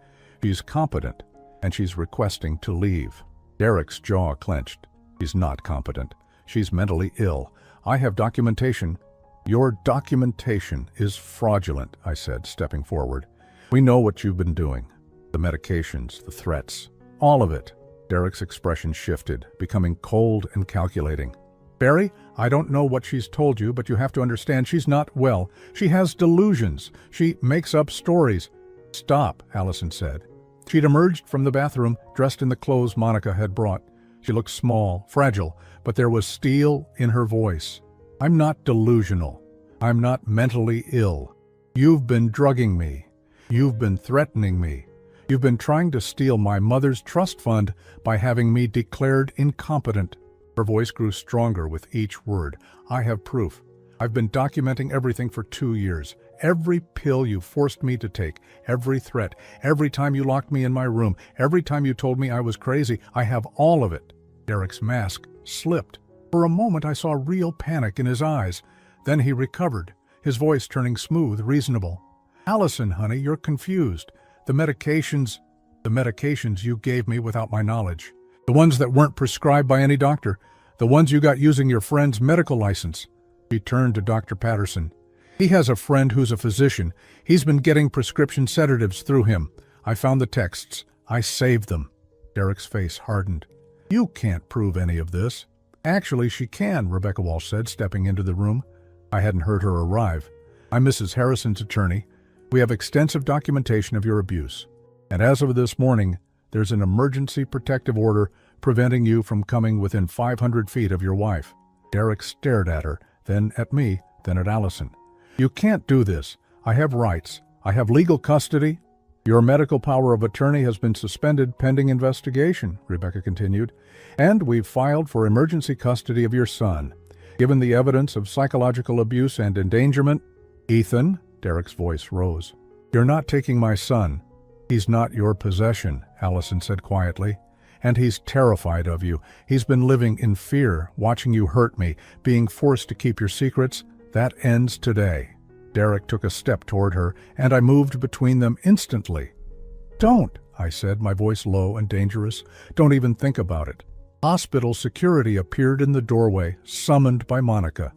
"She's competent, and she's requesting to leave." Derek's jaw clenched. "She's not competent. She's mentally ill. I have documentation." "Your documentation is fraudulent," I said, stepping forward. "We know what you've been doing. The medications, the threats, all of it." Derek's expression shifted, becoming cold and calculating. "Barry, I don't know what she's told you, but you have to understand she's not well. She has delusions. She makes up stories." "Stop," Allison said. She'd emerged from the bathroom, dressed in the clothes Monica had brought. She looked small, fragile, but there was steel in her voice. "I'm not delusional. I'm not mentally ill. You've been drugging me. You've been threatening me. You've been trying to steal my mother's trust fund by having me declared incompetent." Her voice grew stronger with each word. "I have proof. I've been documenting everything for 2 years. Every pill you forced me to take, every threat, every time you locked me in my room, every time you told me I was crazy, I have all of it." Derek's mask slipped. For a moment I saw real panic in his eyes. Then he recovered, his voice turning smooth, reasonable. "Allison, honey, you're confused. The medications you gave me without my knowledge. The ones that weren't prescribed by any doctor. The ones you got using your friend's medical license." He turned to Dr. Patterson. "He has a friend who's a physician. He's been getting prescription sedatives through him. I found the texts. I saved them." Derek's face hardened. "You can't prove any of this." "Actually, she can," Rebecca Walsh said, stepping into the room. I hadn't heard her arrive. "I'm Mrs. Harrison's attorney. We have extensive documentation of your abuse. And as of this morning, there's an emergency protective order preventing you from coming within 500 feet of your wife." Derek stared at her, then at me, then at Allison. "You can't do this. I have rights. I have legal custody." "Your medical power of attorney has been suspended pending investigation," Rebecca continued, "and we've filed for emergency custody of your son. Given the evidence of psychological abuse and endangerment—" "Ethan," Derek's voice rose. "You're not taking my son. He's not your possession," Allison said quietly. "And he's terrified of you. He's been living in fear, watching you hurt me, being forced to keep your secrets. That ends today." Derek took a step toward her, and I moved between them instantly. "Don't," I said, my voice low and dangerous. "Don't even think about it." Hospital security appeared in the doorway, summoned by Monica.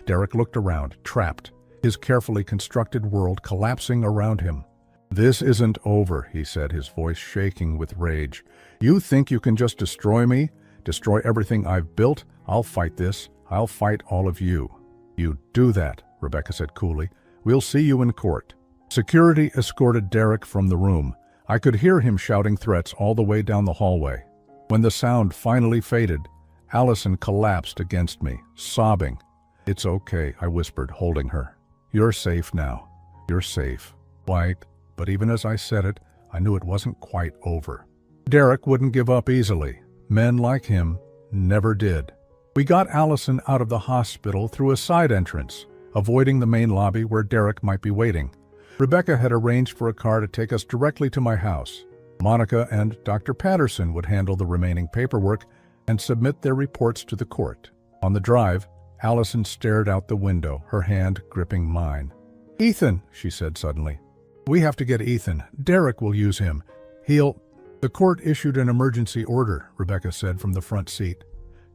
Derek looked around, trapped, his carefully constructed world collapsing around him. "This isn't over," he said, his voice shaking with rage. "You think you can just destroy me? Destroy everything I've built? I'll fight this. I'll fight all of you." "You do that," Rebecca said coolly. "We'll see you in court." Security escorted Derek from the room. I could hear him shouting threats all the way down the hallway. When the sound finally faded, Allison collapsed against me, sobbing. "It's okay," I whispered, holding her. "You're safe now. You're safe." Quite, but even as I said it, I knew it wasn't quite over. Derek wouldn't give up easily. Men like him never did. We got Allison out of the hospital through a side entrance, avoiding the main lobby where Derek might be waiting. Rebecca had arranged for a car to take us directly to my house. Monica and Dr. Patterson would handle the remaining paperwork and submit their reports to the court. On the drive, Allison stared out the window, her hand gripping mine. "Ethan," she said suddenly. "We have to get Ethan. Derek will use him. He'll—" "The court issued an emergency order," Rebecca said from the front seat.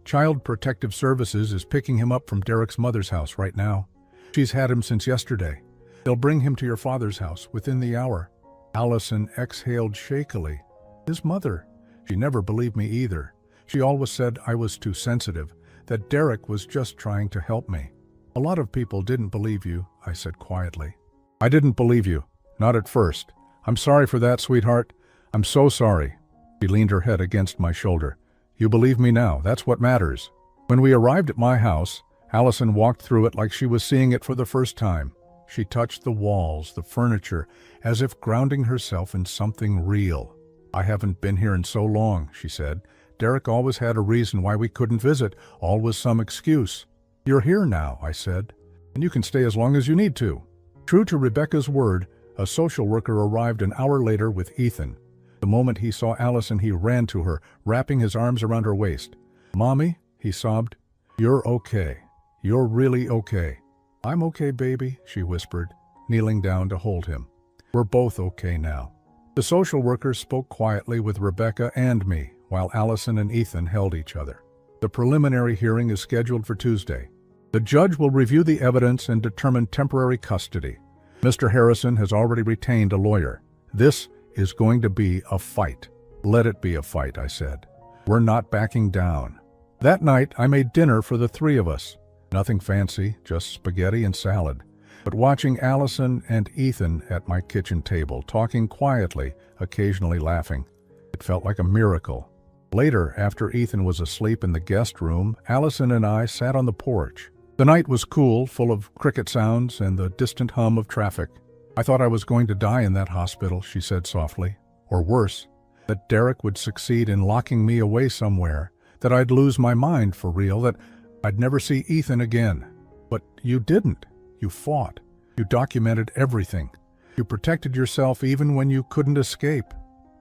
"Child Protective Services is picking him up from Derek's mother's house right now. She's had him since yesterday. They'll bring him to your father's house within the hour." Allison exhaled shakily. His mother. She never believed me either. She always said I was too sensitive, that Derek was just trying to help me. "A lot of people didn't believe you," I said quietly. "I didn't believe you. Not at first. I'm sorry for that, sweetheart. I'm so sorry." She leaned her head against my shoulder. You believe me now, that's what matters. When we arrived at my house, Allison walked through it like she was seeing it for the first time. She touched the walls, the furniture, as if grounding herself in something real. I haven't been here in so long, she said. Derek always had a reason why we couldn't visit, always some excuse. You're here now, I said, and you can stay as long as you need to. True to Rebecca's word, a social worker arrived an hour later with Ethan. The moment he saw Allison, he ran to her, wrapping his arms around her waist. Mommy, he sobbed, you're okay. You're really okay. I'm okay, baby, she whispered, kneeling down to hold him. We're both okay now. The social worker spoke quietly with Rebecca and me, while Allison and Ethan held each other. The preliminary hearing is scheduled for Tuesday. The judge will review the evidence and determine temporary custody. Mr. Harrison has already retained a lawyer. This is going to be a fight. Let it be a fight, I said. We're not backing down. That night, I made dinner for the three of us. Nothing fancy, just spaghetti and salad. But watching Allison and Ethan at my kitchen table, talking quietly, occasionally laughing, it felt like a miracle. Later, after Ethan was asleep in the guest room, Allison and I sat on the porch. The night was cool, full of cricket sounds and the distant hum of traffic. I thought I was going to die in that hospital, she said softly. Or worse, that Derek would succeed in locking me away somewhere, that I'd lose my mind for real, that I'd never see Ethan again. But you didn't. You fought. You documented everything. You protected yourself even when you couldn't escape.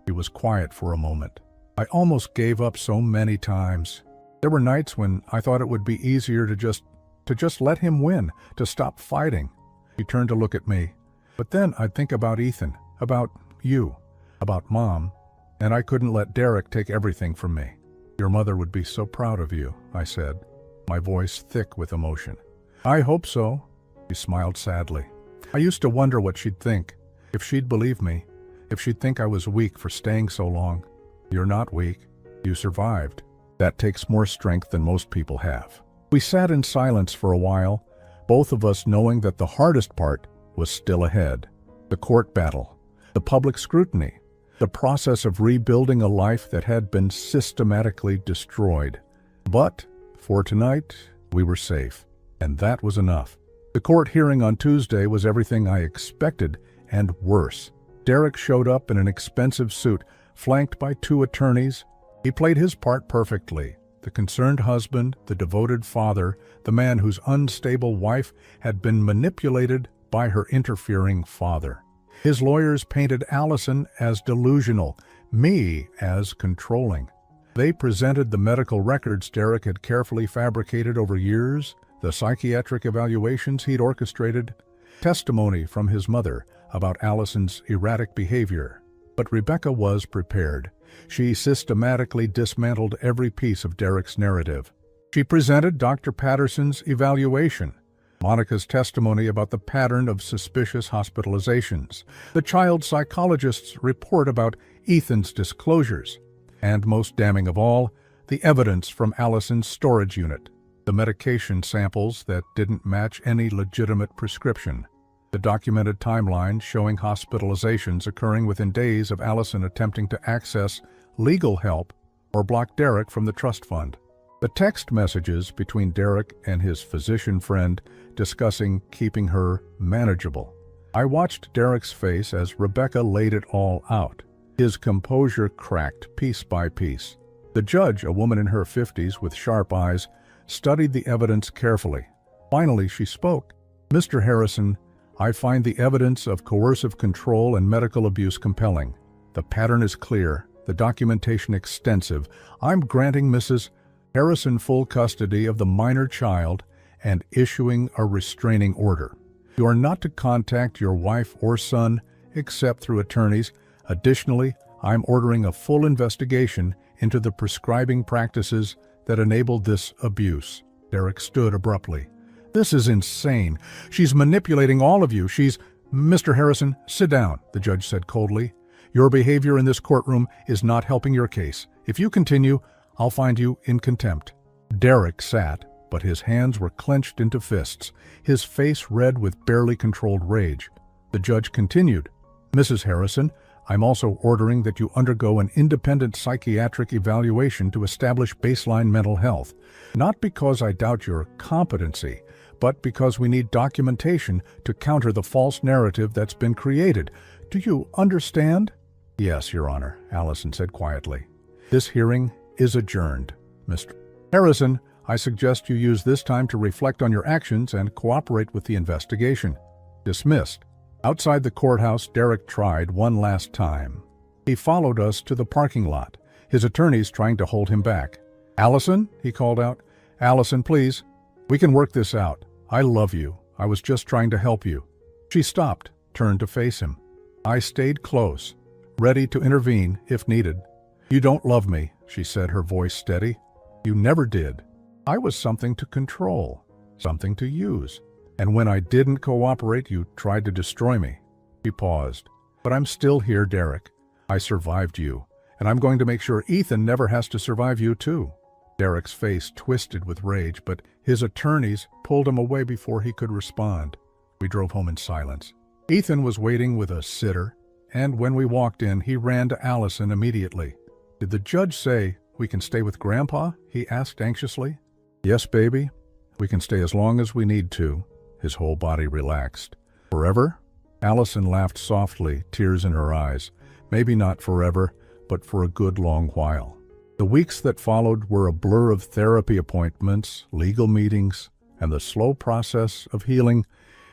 He was quiet for a moment. I almost gave up so many times. There were nights when I thought it would be easier to just let him win, to stop fighting. He turned to look at me. But then I'd think about Ethan, about you, about Mom, and I couldn't let Derek take everything from me. Your mother would be so proud of you, I said, my voice thick with emotion. I hope so. She smiled sadly. I used to wonder what she'd think, if she'd believe me, if she'd think I was weak for staying so long. You're not weak. You survived. That takes more strength than most people have. We sat in silence for a while, both of us knowing that the hardest part was still ahead. The court battle, the public scrutiny, the process of rebuilding a life that had been systematically destroyed. But for tonight, we were safe, and that was enough. The court hearing on Tuesday was everything I expected and worse. Derek showed up in an expensive suit, flanked by two attorneys. He played his part perfectly. The concerned husband, the devoted father, the man whose unstable wife had been manipulated by her interfering father. His lawyers painted Allison as delusional, me as controlling. They presented the medical records Derek had carefully fabricated over years, the psychiatric evaluations he'd orchestrated, testimony from his mother about Allison's erratic behavior. But Rebecca was prepared. She systematically dismantled every piece of Derek's narrative. She presented Dr. Patterson's evaluation, Monica's testimony about the pattern of suspicious hospitalizations, the child psychologist's report about Ethan's disclosures, and most damning of all, the evidence from Allison's storage unit, the medication samples that didn't match any legitimate prescription, the documented timeline showing hospitalizations occurring within days of Allison attempting to access legal help or block Derek from the trust fund, the text messages between Derek and his physician friend discussing keeping her manageable. I watched Derek's face as Rebecca laid it all out. His composure cracked piece by piece. The judge, a woman in her 50s with sharp eyes, studied the evidence carefully. Finally, she spoke. Mr. Harrison, I find the evidence of coercive control and medical abuse compelling. The pattern is clear, the documentation extensive. I'm granting Mrs. Harrison full custody of the minor child and issuing a restraining order. You are not to contact your wife or son except through attorneys. Additionally, I'm ordering a full investigation into the prescribing practices that enabled this abuse. Derek stood abruptly. This is insane. She's manipulating all of you. Mr. Harrison, sit down, the judge said coldly. Your behavior in this courtroom is not helping your case. If you continue, I'll find you in contempt. Derek sat, but his hands were clenched into fists, his face red with barely controlled rage. The judge continued. Mrs. Harrison, I'm also ordering that you undergo an independent psychiatric evaluation to establish baseline mental health, not because I doubt your competency, but because we need documentation to counter the false narrative that's been created. Do you understand? Yes, Your Honor, Allison said quietly. This hearing is adjourned. Mr. Harrison, I suggest you use this time to reflect on your actions and cooperate with the investigation. Dismissed. Outside the courthouse, Derek tried one last time. He followed us to the parking lot, his attorneys trying to hold him back. Allison, he called out. Allison, please. We can work this out. I love you. I was just trying to help you. She stopped, turned to face him. I stayed close, ready to intervene if needed. You don't love me, she said, her voice steady. You never did. I was something to control, something to use. And when I didn't cooperate, you tried to destroy me. He paused. But I'm still here, Derek. I survived you, and I'm going to make sure Ethan never has to survive you too. Derek's face twisted with rage, but his attorneys pulled him away before he could respond. We drove home in silence. Ethan was waiting with a sitter, and when we walked in, he ran to Allison immediately. Did the judge say we can stay with Grandpa? He asked anxiously. Yes, baby. We can stay as long as we need to. His whole body relaxed. Forever? Allison laughed softly, tears in her eyes. Maybe not forever, but for a good long while. The weeks that followed were a blur of therapy appointments, legal meetings, and the slow process of healing.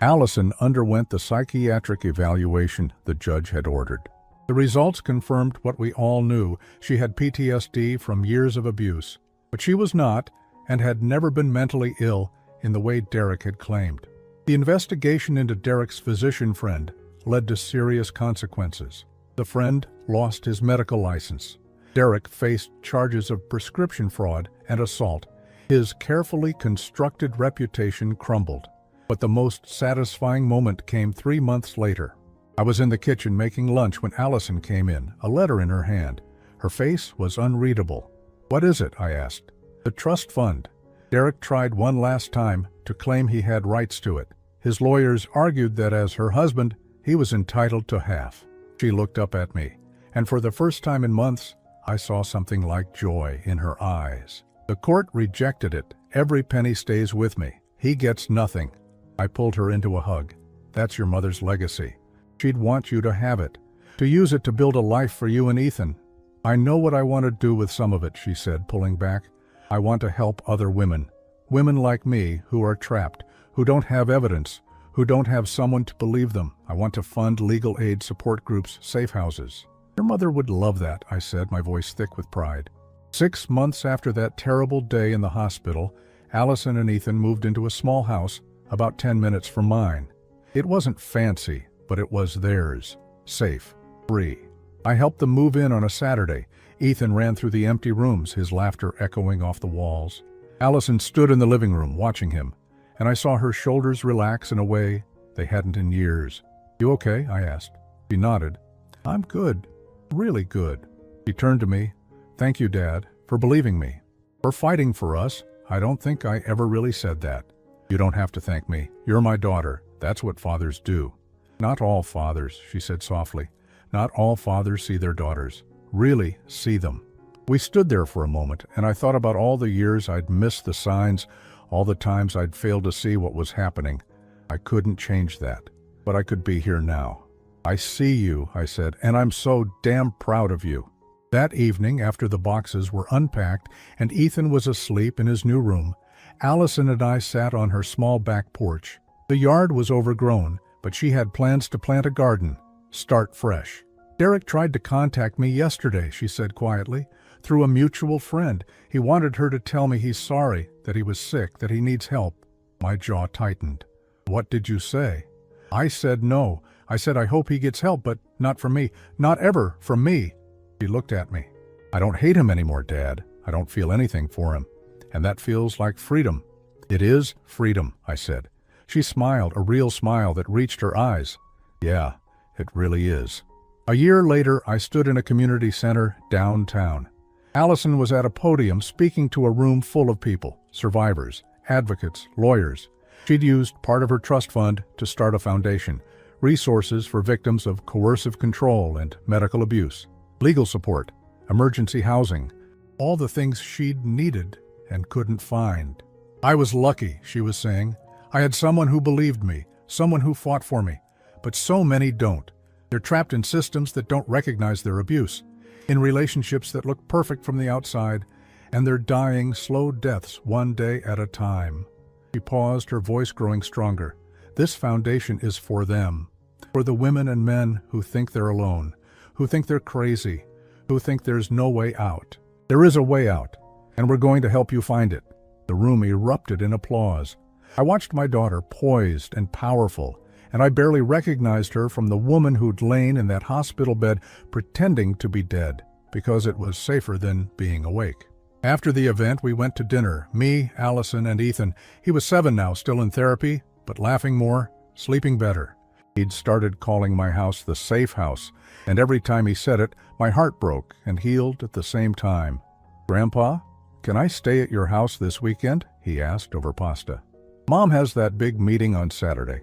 Allison underwent the psychiatric evaluation the judge had ordered. The results confirmed what we all knew. She had PTSD from years of abuse, but she was not, and had never been mentally ill in the way Derek had claimed. The investigation into Derek's physician friend led to serious consequences. The friend lost his medical license. Derek faced charges of prescription fraud and assault. His carefully constructed reputation crumbled. But the most satisfying moment came 3 months later. I was in the kitchen making lunch when Allison came in, a letter in her hand. Her face was unreadable. What is it? I asked. The trust fund. Derek tried one last time to claim he had rights to it. His lawyers argued that as her husband, he was entitled to half. She looked up at me, and for the first time in months, I saw something like joy in her eyes. The court rejected it. Every penny stays with me. He gets nothing. I pulled her into a hug. That's your mother's legacy. She'd want you to have it, to use it to build a life for you and Ethan. I know what I want to do with some of it, she said, pulling back. I want to help other women. Women like me who are trapped, who don't have evidence, who don't have someone to believe them. I want to fund legal aid support groups, safe houses. Your mother would love that, I said, my voice thick with pride. 6 months after that terrible day in the hospital, Allison and Ethan moved into a small house about 10 minutes from mine. It wasn't fancy, but it was theirs. Safe. Free. I helped them move in on a Saturday. Ethan ran through the empty rooms, his laughter echoing off the walls. Allison stood in the living room, watching him, and I saw her shoulders relax in a way they hadn't in years. You okay? I asked. She nodded. I'm good. Really good. He turned to me. Thank you, Dad, for believing me. For fighting for us. I don't think I ever really said that. You don't have to thank me. You're my daughter. That's what fathers do. Not all fathers, she said softly. Not all fathers see their daughters. Really see them. We stood there for a moment, and I thought about all the years I'd missed the signs, all the times I'd failed to see what was happening. I couldn't change that, but I could be here now. I see you, I said, and I'm so damn proud of you. That evening, after the boxes were unpacked and Ethan was asleep in his new room, Allison and I sat on her small back porch. The yard was overgrown, but she had plans to plant a garden, start fresh. Derek tried to contact me yesterday, she said quietly, through a mutual friend. He wanted her to tell me he's sorry, that he was sick, that he needs help. My jaw tightened. What did you say? I said no. I said I hope he gets help, but not from me. Not ever from me. She looked at me. I don't hate him anymore, Dad. I don't feel anything for him. And that feels like freedom. It is freedom, I said. She smiled, a real smile that reached her eyes. Yeah, it really is. A year later, I stood in a community center downtown. Allison was at a podium speaking to a room full of people, survivors, advocates, lawyers. She'd used part of her trust fund to start a foundation, resources for victims of coercive control and medical abuse, legal support, emergency housing, all the things she'd needed and couldn't find. I was lucky, she was saying. I had someone who believed me, someone who fought for me. But so many don't. They're trapped in systems that don't recognize their abuse, in relationships that look perfect from the outside, and they're dying slow deaths one day at a time. She paused, her voice growing stronger. This foundation is for them, for the women and men who think they're alone, who think they're crazy, who think there's no way out. There is a way out, and we're going to help you find it. The room erupted in applause. I watched my daughter, poised and powerful, and I barely recognized her from the woman who'd lain in that hospital bed pretending to be dead, because it was safer than being awake. After the event, we went to dinner, me, Allison, and Ethan. He was 7 now, still in therapy, but laughing more, sleeping better. He'd started calling my house the safe house, and every time he said it, my heart broke and healed at the same time. "Grandpa, can I stay at your house this weekend?" he asked over pasta. "Mom has that big meeting on Saturday."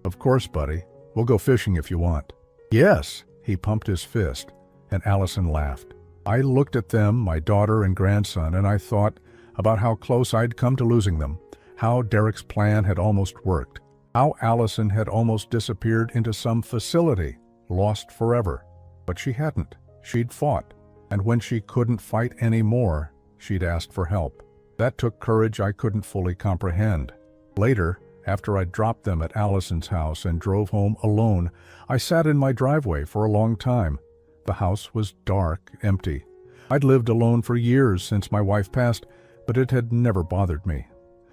"Of course, buddy. We'll go fishing if you want." "Yes," he pumped his fist, and Allison laughed. I looked at them, my daughter and grandson, and I thought about how close I'd come to losing them, how Derek's plan had almost worked, how Allison had almost disappeared into some facility, lost forever. But she hadn't. She'd fought, and when she couldn't fight anymore, she'd asked for help. That took courage I couldn't fully comprehend. Later, after I dropped them at Allison's house and drove home alone, I sat in my driveway for a long time. The house was dark, empty. I'd lived alone for years since my wife passed, but it had never bothered me.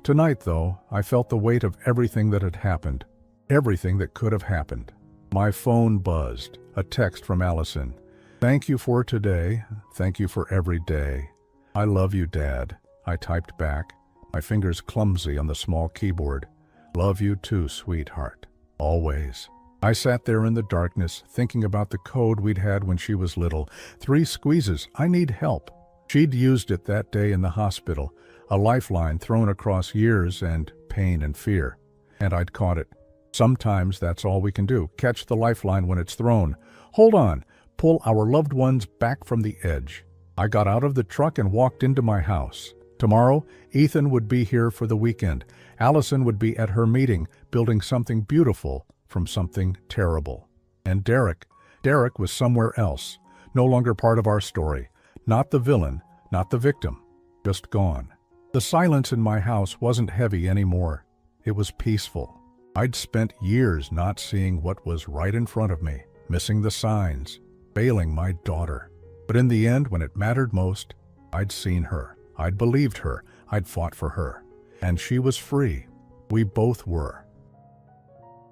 Tonight, though, I felt the weight of everything that had happened, everything that could have happened. My phone buzzed, a text from Allison. "Thank you for today. Thank you for every day. I love you, Dad," I typed back, my fingers clumsy on the small keyboard. "Love you too, sweetheart. Always." I sat there in the darkness, thinking about the code we'd had when she was little. 3 squeezes. I need help. She'd used it that day in the hospital, a lifeline thrown across years and pain and fear. And I'd caught it. Sometimes that's all we can do, catch the lifeline when it's thrown. Hold on, pull our loved ones back from the edge. I got out of the truck and walked into my house. Tomorrow, Ethan would be here for the weekend. Allison would be at her meeting, building something beautiful from something terrible. And Derek was somewhere else, no longer part of our story. Not the villain, not the victim, just gone. The silence in my house wasn't heavy anymore. It was peaceful. I'd spent years not seeing what was right in front of me, missing the signs, failing my daughter. But in the end, when it mattered most, I'd seen her. I'd believed her. I'd fought for her. And she was free. We both were.